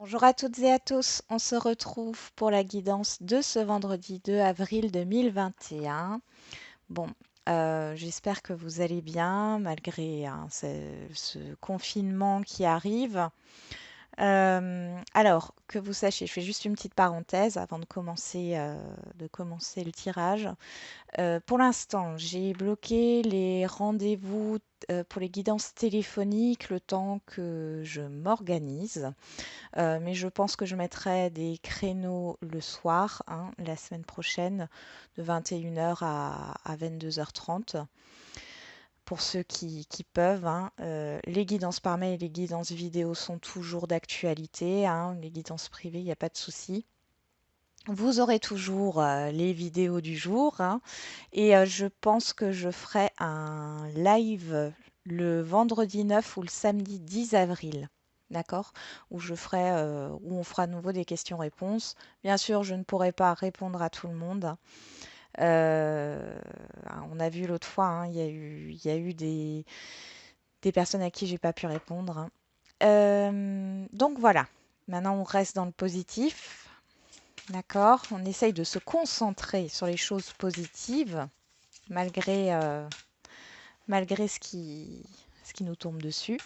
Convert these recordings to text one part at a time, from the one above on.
Bonjour à toutes et à tous, on se retrouve pour la guidance de ce vendredi 2 avril 2021. Bon, j'espère que vous allez bien malgré ce confinement qui arrive. Alors, que vous sachiez, je fais juste une petite parenthèse avant de commencer le tirage. Pour l'instant, j'ai bloqué les rendez-vous pour les guidances téléphoniques le temps que je m'organise. Mais je pense que je mettrai des créneaux le soir, hein, la semaine prochaine, de 21 h à 22 h 30, pour ceux qui peuvent, hein. Les guidances par mail et les guidances vidéo sont toujours d'actualité, hein. Les guidances privées, il n'y a pas de souci. Vous aurez toujours les vidéos du jour, hein. Et je pense que je ferai un live le vendredi 9 ou le samedi 10 avril. D'accord? Où on fera à nouveau des questions-réponses. Bien sûr, je ne pourrai pas répondre à tout le monde. Euh, on a vu l'autre fois, hein, il y a eu des personnes à qui j'ai pas pu répondre, hein. Donc voilà. Maintenant, on reste dans le positif. D'accord? On essaye de se concentrer sur les choses positives malgré, malgré ce qui nous tombe dessus.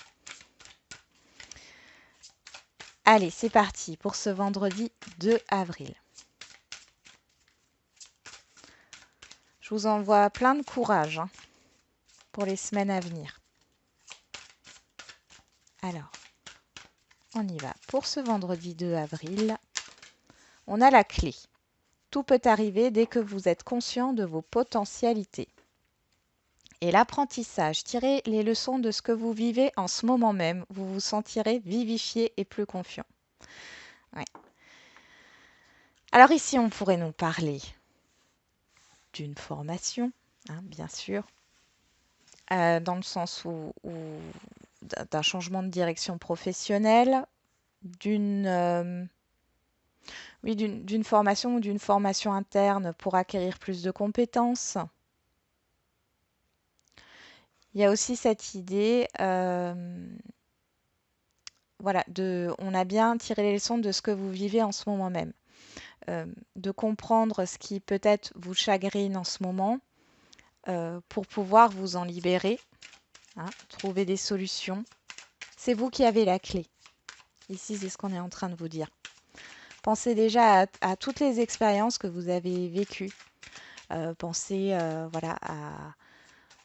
Allez, c'est parti pour ce vendredi 2 avril. Je vous envoie plein de courage, hein, pour les semaines à venir. Alors, on y va. Pour ce vendredi 2 avril, on a la clé. Tout peut arriver dès que vous êtes conscient de vos potentialités. Et l'apprentissage, tirez les leçons de ce que vous vivez en ce moment même. Vous vous sentirez vivifié et plus confiant. Ouais. Alors ici, on pourrait nous parler d'une formation, hein, bien sûr, dans le sens d'un changement de direction professionnelle, d'une oui, d'une formation ou d'une formation interne pour acquérir plus de compétences. Il y a aussi cette idée, voilà, on a bien tiré les leçons de ce que vous vivez en ce moment même, de comprendre ce qui peut-être vous chagrine en ce moment, pour pouvoir vous en libérer, hein, trouver des solutions. C'est vous qui avez la clé. Ici, c'est ce qu'on est en train de vous dire. Pensez déjà à toutes les expériences que vous avez vécues. Pensez voilà,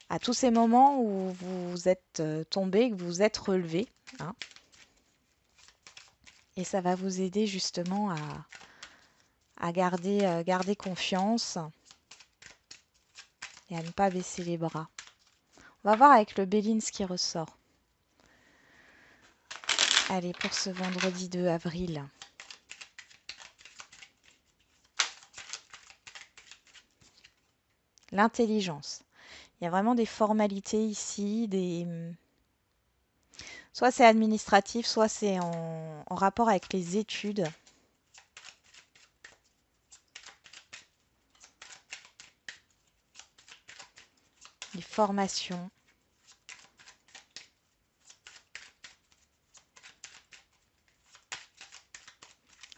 à tous ces moments où vous êtes tombé, que vous vous êtes relevé, hein. Et ça va vous aider justement à garder confiance et à ne pas baisser les bras. On va voir avec le Béline ce qui ressort. Allez, pour ce vendredi 2 avril. L'intelligence. Il y a vraiment des formalités ici, soit c'est administratif, soit c'est en rapport avec les études. Les formations.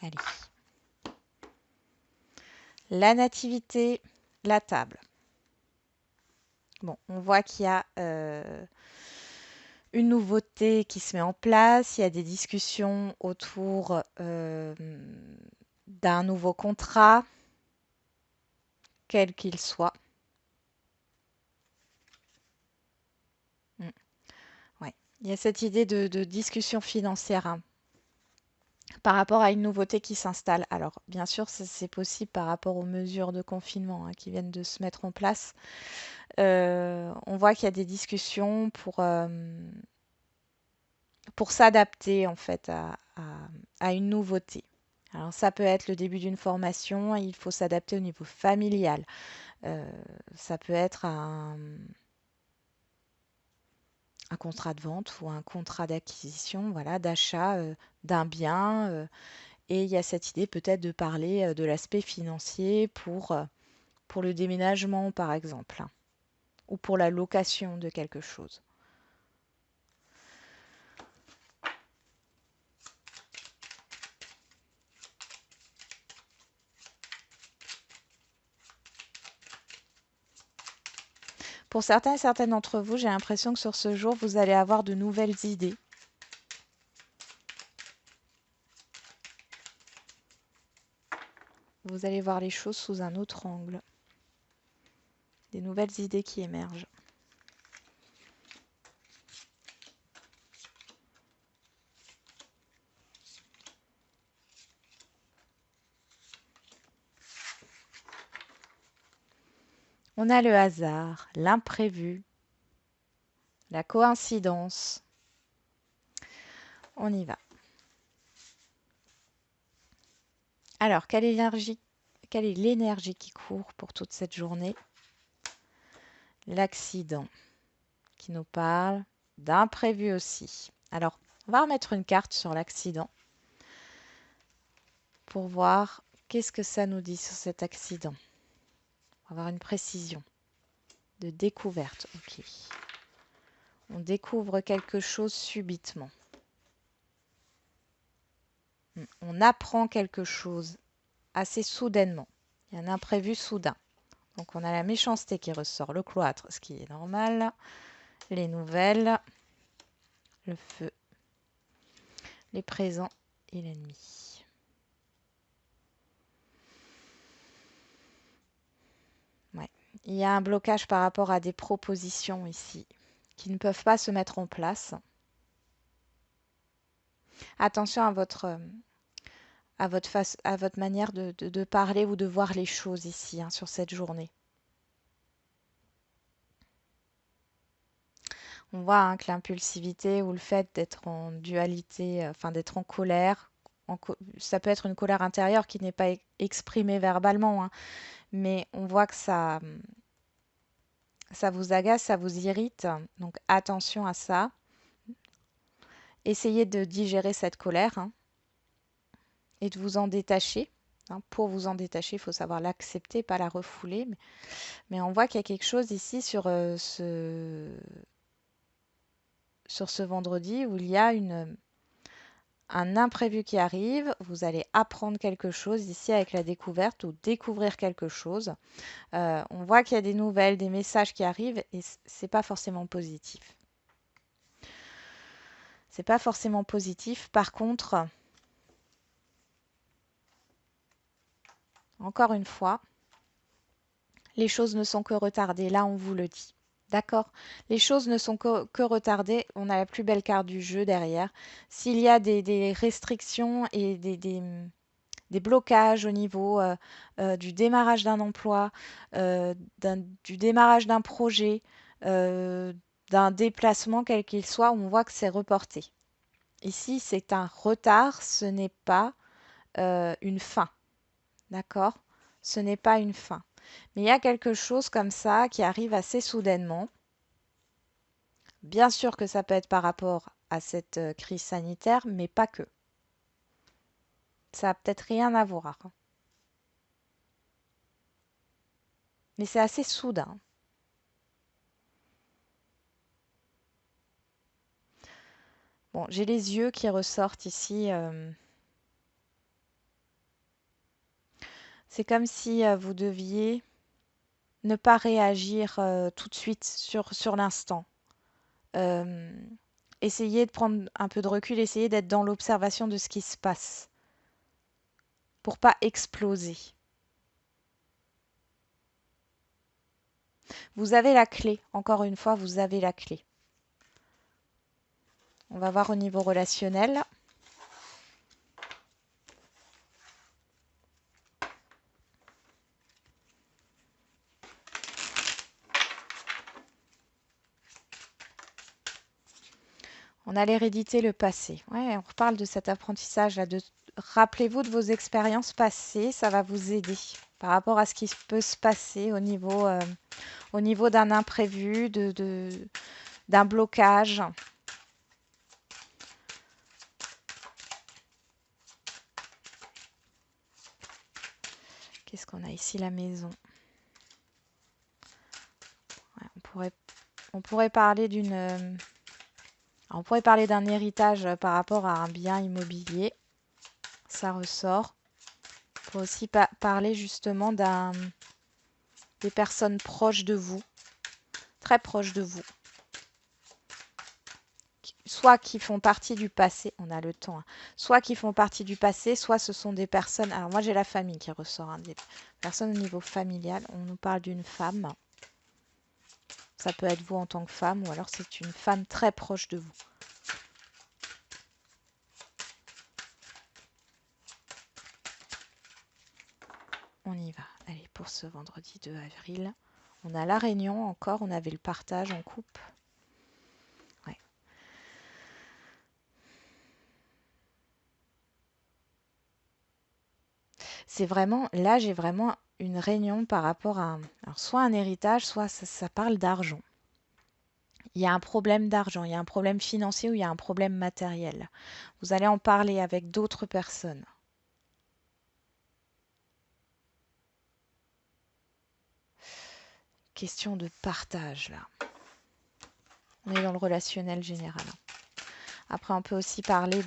Allez. La nativité, la table. Bon, on voit qu'il y a une nouveauté qui se met en place, il y a des discussions autour d'un nouveau contrat, quel qu'il soit. Mm. Ouais. Il y a cette idée de discussion financière, hein, par rapport à une nouveauté qui s'installe. Alors, bien sûr, c'est possible par rapport aux mesures de confinement, hein, qui viennent de se mettre en place. On voit qu'il y a des discussions pour s'adapter en fait à une nouveauté. Alors ça peut être le début d'une formation, il faut s'adapter au niveau familial. Euh, Ça peut être un contrat de vente ou un contrat d'acquisition, voilà, d'achat d'un bien. Et il y a cette idée peut-être de parler de l'aspect financier pour le déménagement, par exemple, hein, ou pour la location de quelque chose. Pour certains et certaines d'entre vous, j'ai l'impression que sur ce jour, vous allez avoir de nouvelles idées. Vous allez voir les choses sous un autre angle. Des nouvelles idées qui émergent. On a le hasard, l'imprévu, la coïncidence. On y va. Alors, quelle est l'énergie qui court pour toute cette journée? L'accident qui nous parle d'imprévu aussi. Alors, on va remettre une carte sur l'accident pour voir qu'est-ce que ça nous dit sur cet accident. On va avoir une précision de découverte. Ok. On découvre quelque chose subitement. On apprend quelque chose assez soudainement. Il y a un imprévu soudain. Donc on a la méchanceté qui ressort, le cloître, ce qui est normal, les nouvelles, le feu, les présents et l'ennemi. Ouais. Il y a un blocage par rapport à des propositions ici qui ne peuvent pas se mettre en place. Attention à votre manière de parler ou de voir les choses ici, hein, sur cette journée. On voit, hein, que l'impulsivité ou le fait d'être en dualité, enfin d'être en colère, ça peut être une colère intérieure qui n'est pas exprimée verbalement, hein, mais on voit que ça vous agace, ça vous irrite. Donc attention à ça. Essayez de digérer cette colère, hein, et de vous en détacher. Hein. Pour vous en détacher, il faut savoir l'accepter, pas la refouler. Mais on voit qu'il y a quelque chose ici sur ce vendredi où il y a un imprévu qui arrive. Vous allez apprendre quelque chose ici avec la découverte ou découvrir quelque chose. On voit qu'il y a des nouvelles, des messages qui arrivent et c'est pas forcément positif. C'est pas forcément positif. Par contre, encore une fois, les choses ne sont que retardées. Là, on vous le dit. D'accord? Les choses ne sont que retardées. On a la plus belle carte du jeu derrière. S'il y a des restrictions et des blocages au niveau du démarrage d'un emploi, du démarrage d'un projet, d'un déplacement quel qu'il soit, on voit que c'est reporté. Ici, c'est un retard, ce n'est pas une fin. D'accord? Ce n'est pas une fin. Mais il y a quelque chose comme ça qui arrive assez soudainement. Bien sûr que ça peut être par rapport à cette crise sanitaire, mais pas que. Ça n'a peut-être rien à voir. Mais c'est assez soudain. Bon, j'ai les yeux qui ressortent ici. C'est comme si vous deviez ne pas réagir tout de suite sur l'instant. Essayez de prendre un peu de recul, essayez d'être dans l'observation de ce qui se passe pour pas exploser. Vous avez la clé, encore une fois, vous avez la clé. On va voir au niveau relationnel. On a l'hérédité, le passé. Ouais, on reparle de cet apprentissage-là. Rappelez-vous de vos expériences passées, ça va vous aider par rapport à ce qui peut se passer au niveau d'un imprévu, d'un blocage. Qu'est-ce qu'on a ici? La maison. Ouais, on pourrait parler on pourrait parler d'un héritage par rapport à un bien immobilier. Ça ressort. On pourrait aussi parler justement des personnes proches de vous. très proches de vous. Soit qui font partie du passé, on a le temps, hein. Soit qui font partie du passé, soit ce sont des personnes. Alors moi j'ai la famille qui ressort, hein, des personnes au niveau familial. On nous parle d'une femme. Ça peut être vous en tant que femme ou alors c'est une femme très proche de vous. On y va. Allez, pour ce vendredi 2 avril. On a la réunion encore, on avait le partage en coupe. Ouais. C'est vraiment, là j'ai vraiment une réunion par rapport à alors soit un héritage, soit ça parle d'argent. Il y a un problème d'argent, il y a un problème financier ou il y a un problème matériel. Vous allez en parler avec d'autres personnes. Question de partage là. On est dans le relationnel général. Après, on peut aussi parler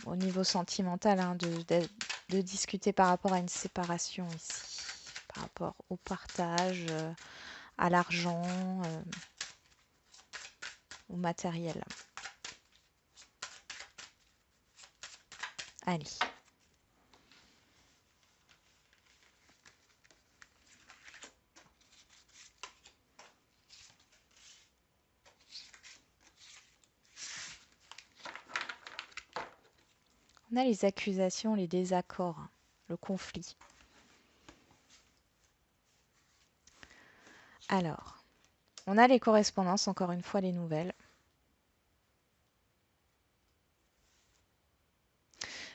au niveau sentimental, hein, de discuter par rapport à une séparation ici, par rapport au partage, à l'argent, au matériel. Allez. On a les accusations, les désaccords, hein, le conflit. Alors, on a les correspondances, encore une fois les nouvelles.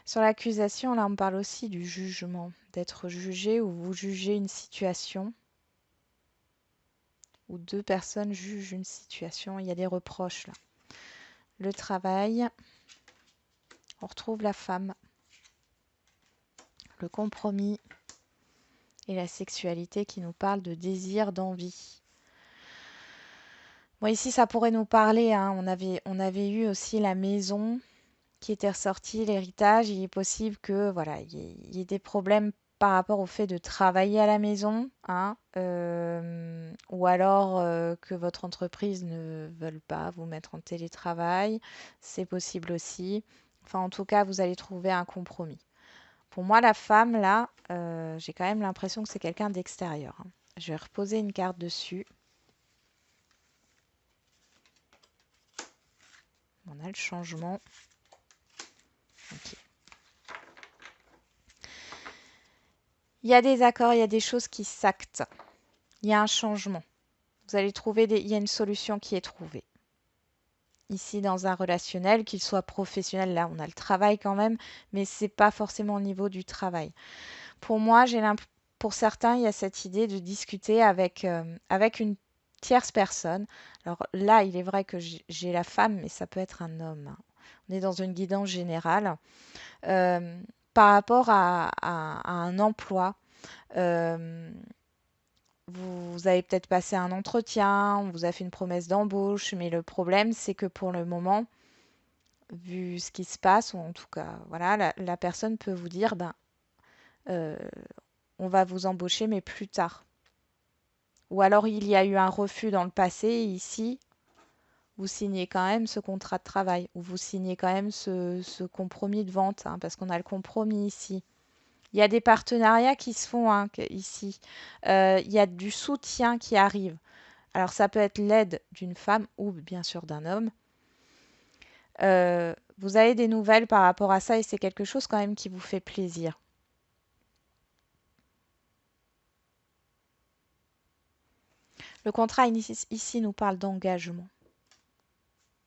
Sur l'accusation, là on parle aussi du jugement, d'être jugé ou vous jugez une situation, ou deux personnes jugent une situation, il y a des reproches là. Le travail, on retrouve la femme, le compromis et la sexualité qui nous parle de désir, d'envie. Bon, ici ça pourrait nous parler, hein, on avait eu aussi la maison qui était ressortie, l'héritage. Il est possible que voilà, il y ait des problèmes par rapport au fait de travailler à la maison, hein, ou alors que votre entreprise ne veuille pas vous mettre en télétravail. C'est possible aussi. Enfin, en tout cas, vous allez trouver un compromis. Pour moi, la femme, là, j'ai quand même l'impression que c'est quelqu'un d'extérieur, hein. Je vais reposer une carte dessus. On a le changement. Ok. Il y a des accords, il y a des choses qui s'actent. Il y a un changement. Vous allez trouver il y a une solution qui est trouvée. Ici, dans un relationnel, qu'il soit professionnel, là, on a le travail quand même, mais c'est pas forcément au niveau du travail. Pour moi, pour certains, il y a cette idée de discuter avec une tierce personne. Alors là, il est vrai que j'ai la femme, mais ça peut être un homme, hein. On est dans une guidance générale. Euh, Par rapport à un emploi, euh, vous avez peut-être passé un entretien, on vous a fait une promesse d'embauche, mais le problème, c'est que pour le moment, vu ce qui se passe, ou en tout cas, voilà, la personne peut vous dire, ben, euh, on va vous embaucher, mais plus tard. Ou alors il y a eu un refus dans le passé, et ici, vous signez quand même ce contrat de travail, ou vous signez quand même ce compromis de vente, hein, parce qu'on a le compromis ici. Il y a des partenariats qui se font, hein, ici. Il y a du soutien qui arrive. Alors ça peut être l'aide d'une femme ou bien sûr d'un homme. Vous avez des nouvelles par rapport à ça et c'est quelque chose quand même qui vous fait plaisir. Le contrat ici nous parle d'engagement.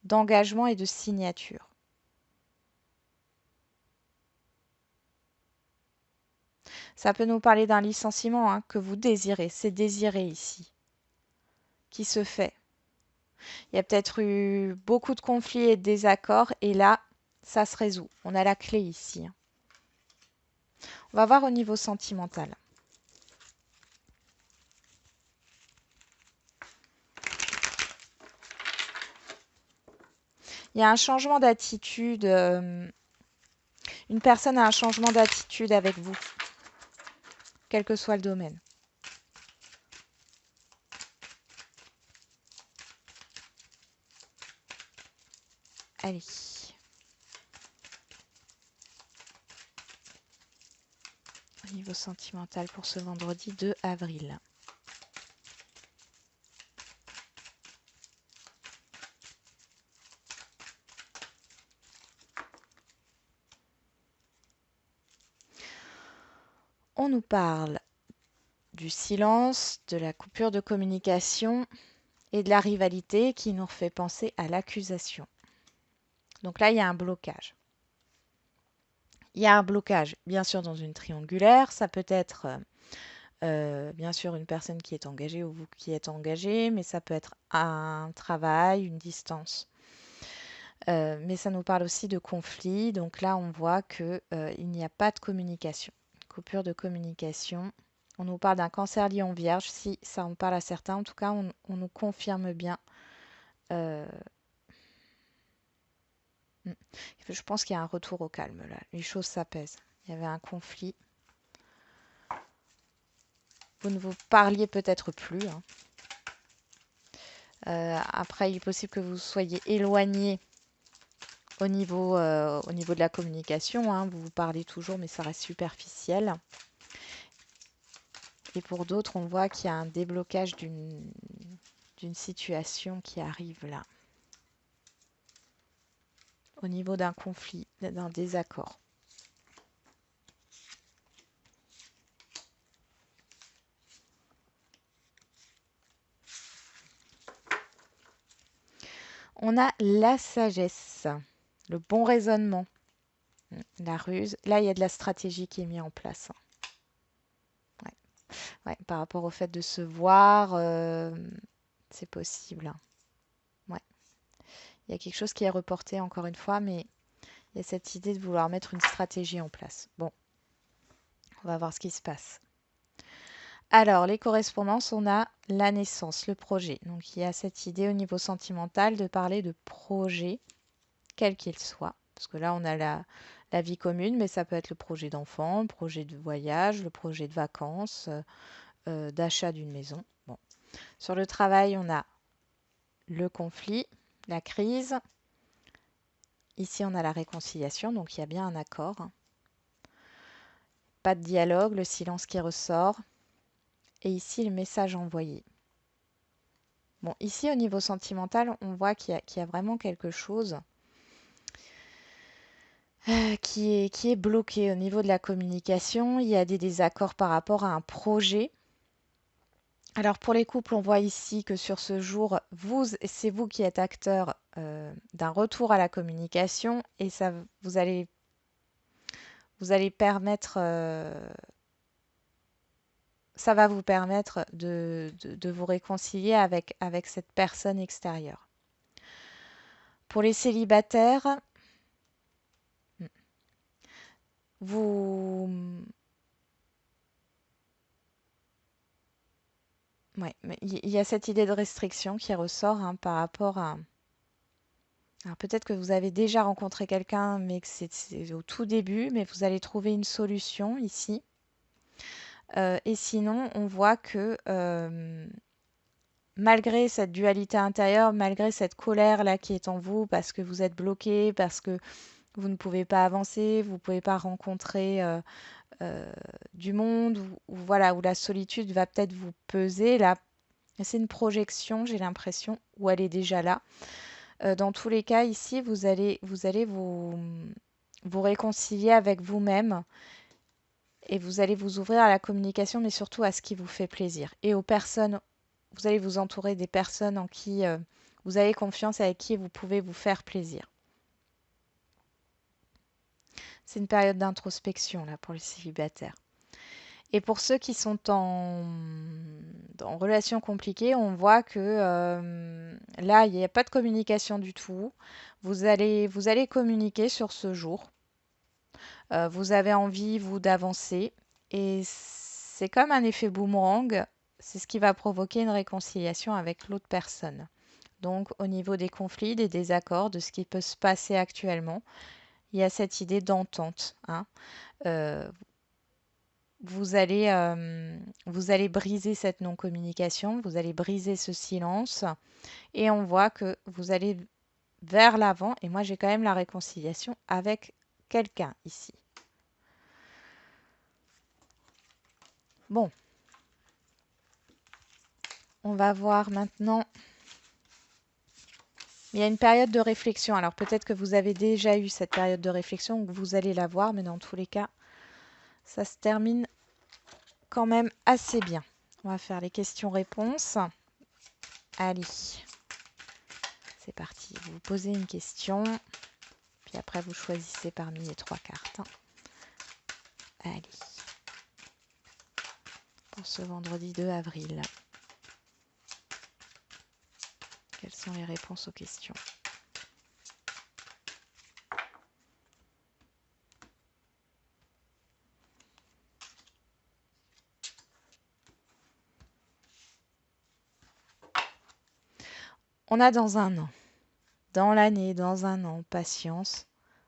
D'engagement et de signature. Ça peut nous parler d'un licenciement, hein, que vous désirez. C'est désiré ici. Qui se fait. Il y a peut-être eu beaucoup de conflits et de désaccords et là, ça se résout. On a la clé ici, hein. On va voir au niveau sentimental. Il y a un changement d'attitude. Une personne a un changement d'attitude avec vous, quel que soit le domaine. Allez. Au niveau sentimental pour ce vendredi 2 avril. On nous parle du silence, de la coupure de communication et de la rivalité qui nous fait penser à l'accusation. Donc là, il y a un blocage. Il y a un blocage, bien sûr, dans une triangulaire. Ça peut être, bien sûr, une personne qui est engagée ou vous qui êtes engagé, mais ça peut être un travail, une distance. Mais ça nous parle aussi de conflit. Donc là, on voit qu'il n'y a pas de communication. Coupure de communication. On nous parle d'un cancer lion vierge. Si ça en parle à certains, en tout cas, on nous confirme bien. Je pense qu'il y a un retour au calme là. Les choses s'apaisent. Il y avait un conflit. Vous ne vous parliez peut-être plus. Hein. Après, il est possible que vous soyez éloigné au niveau de la communication. Hein. Vous vous parlez toujours, mais ça reste superficiel. Et pour d'autres, on voit qu'il y a un déblocage d'une situation qui arrive là. Au niveau d'un conflit, d'un désaccord. On a la sagesse, le bon raisonnement, la ruse. Là, il y a de la stratégie qui est mise en place. Ouais, par rapport au fait de se voir, c'est possible. Ouais. Il y a quelque chose qui est reporté encore une fois, mais il y a cette idée de vouloir mettre une stratégie en place. Bon, on va voir ce qui se passe. Alors, les correspondances, on a la naissance, le projet. Donc, il y a cette idée au niveau sentimental de parler de projet, quel qu'il soit. Parce que là, on a la vie commune, mais ça peut être le projet d'enfant, le projet de voyage, le projet de vacances, d'achat d'une maison. Bon. Sur le travail, on a le conflit, la crise. Ici, on a la réconciliation, donc il y a bien un accord. Pas de dialogue, le silence qui ressort. Et ici, le message envoyé. Bon, ici, au niveau sentimental, on voit qu'il y a vraiment quelque chose qui est bloqué au niveau de la communication. Il y a des désaccords par rapport à un projet. Alors, pour les couples, on voit ici que sur ce jour, c'est vous qui êtes acteur d'un retour à la communication et ça, vous allez permettre ça va vous permettre de vous réconcilier avec cette personne extérieure. Pour les célibataires, vous... Ouais, mais il y a cette idée de restriction qui ressort hein, par rapport à... Alors peut-être que vous avez déjà rencontré quelqu'un, mais que c'est au tout début, mais vous allez trouver une solution ici. Et sinon, on voit que malgré cette dualité intérieure, malgré cette colère là qui est en vous, parce que vous êtes bloqué, parce que vous ne pouvez pas avancer, vous ne pouvez pas rencontrer du monde, voilà, où la solitude va peut-être vous peser. Là, c'est une projection, j'ai l'impression, où elle est déjà là. Dans tous les cas, ici, vous allez vous réconcilier avec vous-même et vous allez vous ouvrir à la communication, mais surtout à ce qui vous fait plaisir. Et aux personnes, vous allez vous entourer des personnes en qui vous avez confiance, avec qui vous pouvez vous faire plaisir. C'est une période d'introspection là pour les célibataires. Et pour ceux qui sont en relation compliquée, on voit que là, il n'y a pas de communication du tout. Vous allez communiquer sur ce jour. Vous avez envie, vous, d'avancer. Et c'est comme un effet boomerang. C'est ce qui va provoquer une réconciliation avec l'autre personne. Donc, au niveau des conflits, des désaccords, de ce qui peut se passer actuellement, il y a cette idée d'entente. Hein. Vous allez briser cette non-communication, vous allez briser ce silence et on voit que vous allez vers l'avant. Et moi, j'ai quand même la réconciliation avec quelqu'un ici. Bon, on va voir maintenant. Il y a une période de réflexion. Alors peut-être que vous avez déjà eu cette période de réflexion ou que vous allez la voir, mais dans tous les cas, ça se termine quand même assez bien. On va faire les questions-réponses. Allez, c'est parti. Vous posez une question, puis après vous choisissez parmi les 3 cartes. Allez, pour ce vendredi 2 avril, quelles sont les réponses aux questions? On a dans un an, dans l'année, dans un an, patience.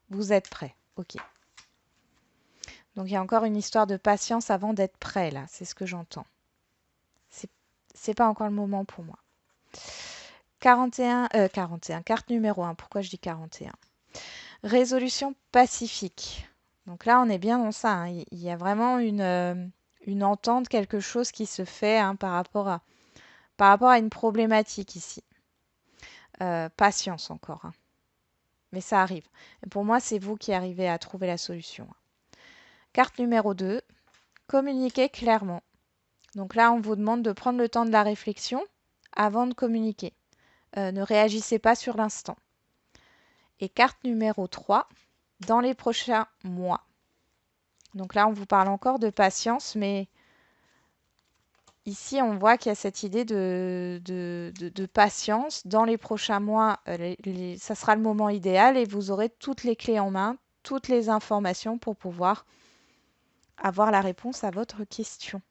Vous êtes prêts, ok. Donc il y a encore une histoire de patience avant d'être prêt là, c'est ce que j'entends. C'est pas encore le moment pour moi. 41, carte numéro 1. Pourquoi je dis 41? Résolution pacifique. Donc là, on est bien dans ça, hein. Il y a vraiment une entente, quelque chose qui se fait, hein, par rapport à une problématique ici. Patience encore, hein. Mais ça arrive. Et pour moi, c'est vous qui arrivez à trouver la solution. Carte numéro 2. Communiquer clairement. Donc là, on vous demande de prendre le temps de la réflexion avant de communiquer. Ne réagissez pas sur l'instant. Et carte numéro 3, dans les prochains mois. Donc là, on vous parle encore de patience, mais ici, on voit qu'il y a cette idée de patience. Dans les prochains mois, ça sera le moment idéal et vous aurez toutes les clés en main, toutes les informations pour pouvoir avoir la réponse à votre question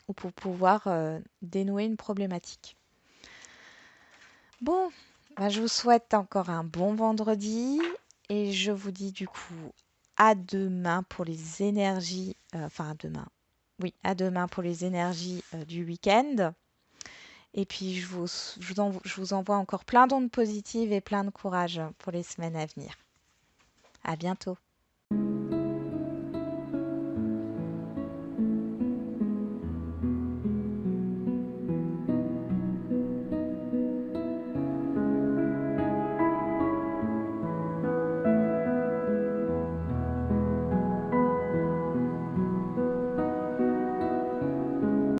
ou pour pouvoir dénouer une problématique. Bon, bah, je vous souhaite encore un bon vendredi et je vous dis du coup à demain pour les énergies, enfin à demain, oui, à demain pour les énergies du week-end. Et puis je vous envoie encore plein d'ondes positives et plein de courage pour les semaines à venir. À bientôt.